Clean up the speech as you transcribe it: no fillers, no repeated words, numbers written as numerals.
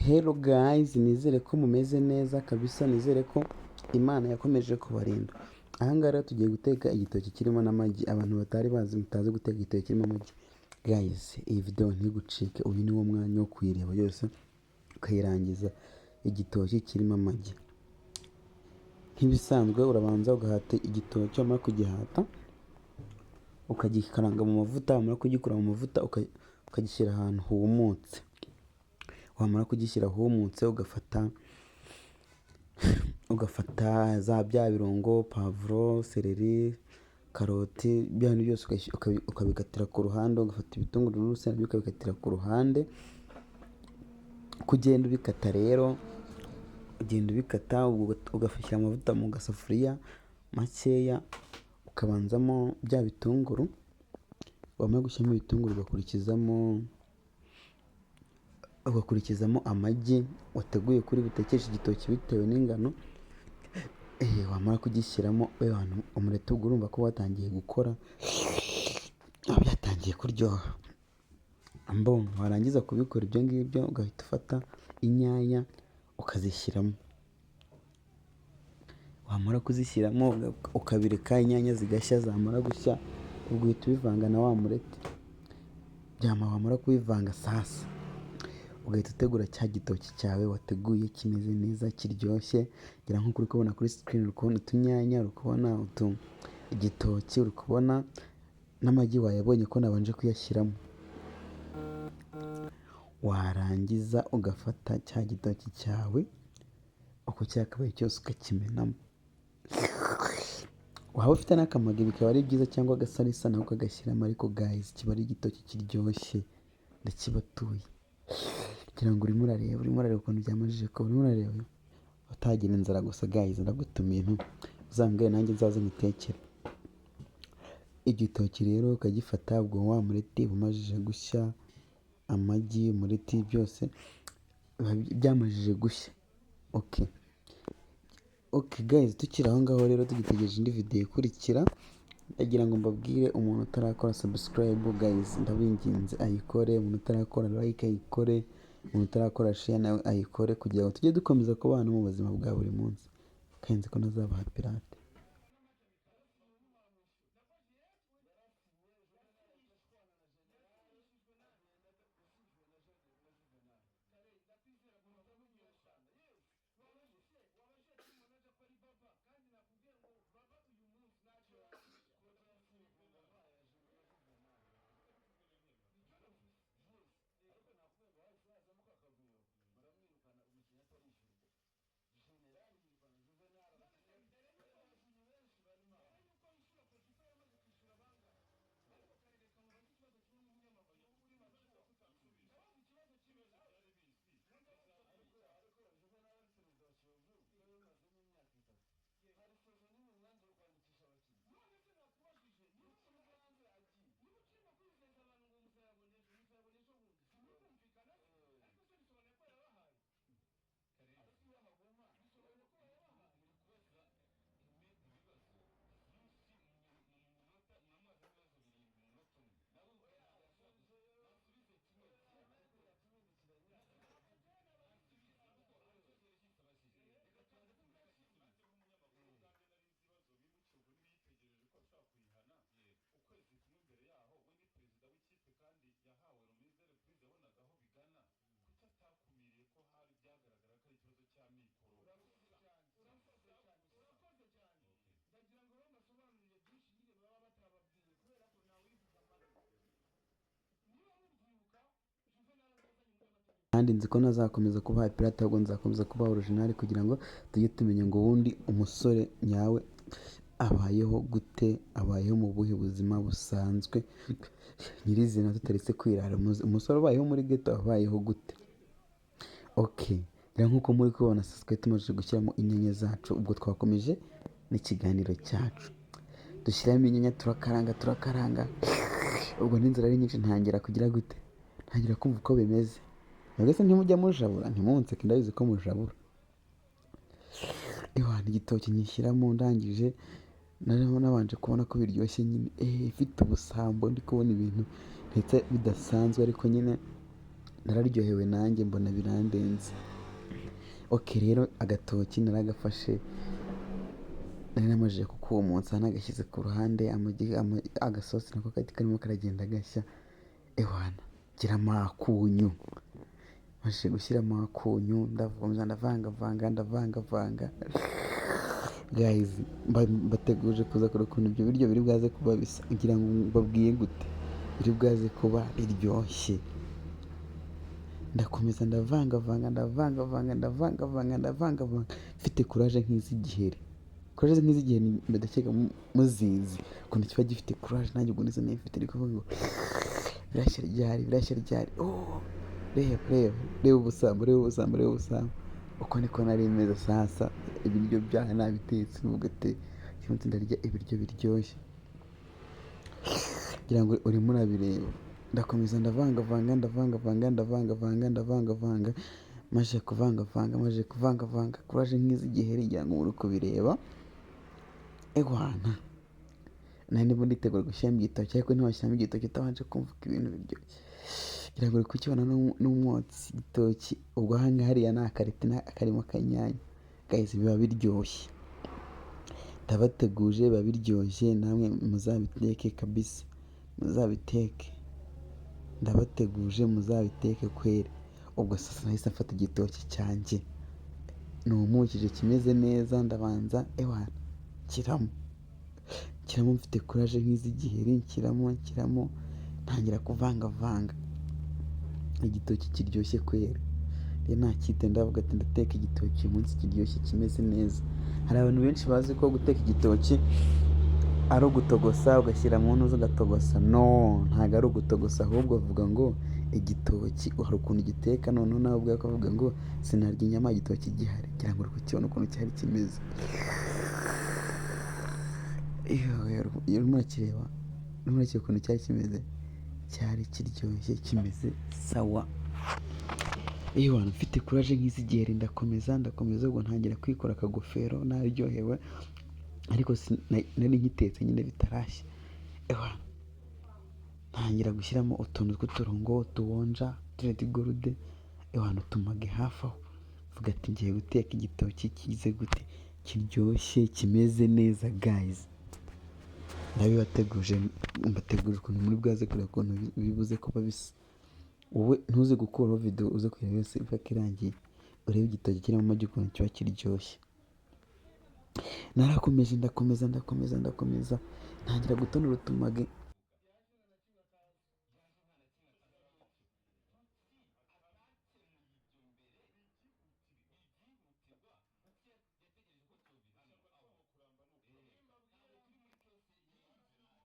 Hello guys, nizere ko mumeze neza kabisa, nizere ko Imana yakomeje kubarinda. Aha ngaha rero tugiye guteka igitoki kirimo n'amagi. Abantu batari bazi mutazi guteka igitoki kirimo amagi. Guys, iyi video ntigucike, uyu ni wo mwanya wo kuyireba yose ukayirangiza. Igitoki kirimo amagi. Nk'ibisanzwe urabanza ugahata igitoki, wamara kugihata ukagikaranga mu mavuta, wamara kugikura mu mavuta ukagishyira ahantu humutse. Wamara kugishyira humutse ugafata bya birungo, pavuro, seleri, karoti, bya bintu byose ukabikatira ku ruhande, ugafata ibitunguru n'urusenda nabyo ukabikatira ku ruhande. Kugenda ubikata rero, ugenda ubikata ugashyira amavuta mu gasafuriya makeya, ukabanzamo bya bitunguru. Wamara gushyiramo ibitunguru ugakurikizamo amagi wateguye kuri butekeshe igitoki bitewe n'ingano. Wamara kugishyiramo umureti, ubwo urumva ko watangiye gukora, byatangiye kuryoha. Warangiza kubikora ibyo ngibyo, ugahita ufata inyanya ukazishyiramo. Wamara kuzishyiramo ukabireka inyanya zigashya, zamara gushya ubwo uhita ubivanga na wa mureti. Wamara kubivanga sasa ugahita utegura cya gitoki cyawe wateguye kimeze neza kiryoshye. Ngira nko uri kubona kuri screen, uri kubona utunyanya, uri kubona igitoki, uri kubona n'amagi wayabonye ko nabanje kuyashyiramo. Warangiza ugafata cya gitoki cyawe uko cyakabaye cyose ukakimenamo. Waba ufite n'akamagi bikaba ari byiza, cyangwa agasarisa nawe ukagashyiramo, ariko guys kiba ari igitoki kiryoshye ndakibatuye. Kugira ngo urimo urareba ukuntu byamajije ko urimo urareba utagira inzara gusa. Guys, ndagutumiye uzambwire nanjye nzaze ngitekere. Igitoki rero ukagifata, ubwo wa mureti umajije gushya, amagi, umureti byose byamajije gushya. Okay guys, tukiri aho ngaho rero tugitegereje indi video ikurikira. Ndagira ngo mbabwire, umuntu utarakora subscribe guys, ndabinginze ayikore. Umuntu utarakora like ayikore. Umuntu utarakora share nawe ayikore, kugira ngo tujye dukomeza kubana mu buzima bwa buri munsi. Kandi ko nazabaha pirate. Kandi nzi ko nazakomeza kubaha pirate, ahubwo nzakomeza kubaha original, kugira ngo tujye tumenya ngo ubundi umusore nyawe abayeho gute, abayeho mu buhe buzima busanzwe nyirizina, tutaretse kwirara. Umusore ubayeho muri ghetto abayeho gute? Rero nk'uko muri kubona saswe tumaze gushyiramo inyanya zacu, ubwo twakomeje n'ikiganiro cyacu. Dushyiramo inyanya, turakaranga. Ubwo n'inzara ari nyinshi, ntangira kugira gute, ntangira kumva uko bimeze. Mwese ntimujya mujabura, ntimunseke, ndabizi ko mujabura. Igitoki nyishyiramo, ndangije nabanje kubona ko biryoshye nyine, ifite ubusambo, ndi kubona ibintu ndetse bidasanzwe, ariko nyine nararyohewe nanjye mbona birandenze. Ok rero agatoki naragafashe, nari namajije kukumutsa nagashyize ku ruhande, agasosi nako kari karimo karagenda gashya. Ewana nshyiramo akunyu, majije gushyiramo akunyu ndavangavanga guys, mbateguje kuza kureba ukuntu ibyo biryo biri bwaze kuba bisa, ngira ngo mbabwiye gute biri bwaze kuba biryoshye. Ndakomeza ndavangavanga mfite kuraje nk'iz'igiheri. Kuraje nk'iz'igiheri ndakeka muzizi ukuntu kiba gifite kuraje, nanjye ubwo nizo nifite, ariko kuvuga ngo birashya ryari. Reba ubusambo, uko niko nari meze sasa. Ibiryo byaha nabitetse nubwo ate cyangwa ndarya ibiryo biryoshye, kugira ngo urimo urabireba. Ndakomeza ndavangavanga, maze kuvangavanga kuraje nk'iz'igiheri, ngira ngo muri kubireba. Ewana nari ndimo nditegura gushyiramo igitoki, ariko ntiwashyiramo igitoki utabanje kumva ko ibintu biryoshye, ngira ngo uri kukibona n'umwotsi igitoki. Ubwo ahangaha hariya ni akareti karimo akanyanya guys, biba biryoshye. Ndabateguje biba biryoshye, namwe muzabiteke kabisa, muzabiteke. Ndabateguje muzabiteke kweri. Ubwo sasa nahise mfata igitoki cyanjye numukije kimeze neza, ndabanza ewana nshyiramo mfite kuraje nk'iz'igiheri, nshyiramo ntangira kuvangavanga. Igitoki kiryoshye kweri. Rero ntacyite ndavuga ati ndateka igitoki uyu munsi kiryoshye kimeze neza. Hari abantu benshi bazi ko guteka igitoki ari ugutogosa ugashyira mu ntuzi ugatogosa. No, ntabwo ari ugutogosa, ahubwo bavuga ngo igitoki hari ukuntu giteka, noneho nawe ubwawe ukavuga ngo sinarya inyama igitoki gihari. Ngira ngo uri kukibona ukuntu cyari kimeze. Urimo urakireba ukuntu cyari kimeze, cyari kiryoshye kimeze sawa. Ewana mfite kuraje nk'iz'igiheri, ndakomeza ubwo ntangira kwikora akagofero naryohewe, ariko nari nkitetse nyine bitarashya. Ewana ntangira gushyiramo utuntu tw'uturungo tuwonja red gold, ewana utumage hafi aho, vuga ati ngiye guteka igitoki kize gute kiryoshye kimeze neza guys. Ndabibateguje, mbateguje ukuntu muri bwaze kureba ukuntu bibuze kuba bisa. Wowe ntuze gukuraho video uze kureba yose ipaka irangiye, urebe igitoki kirimo amagi ukuntu kiba kiryoshye. Narakomeje ndakomeza ntangira gutonora utumage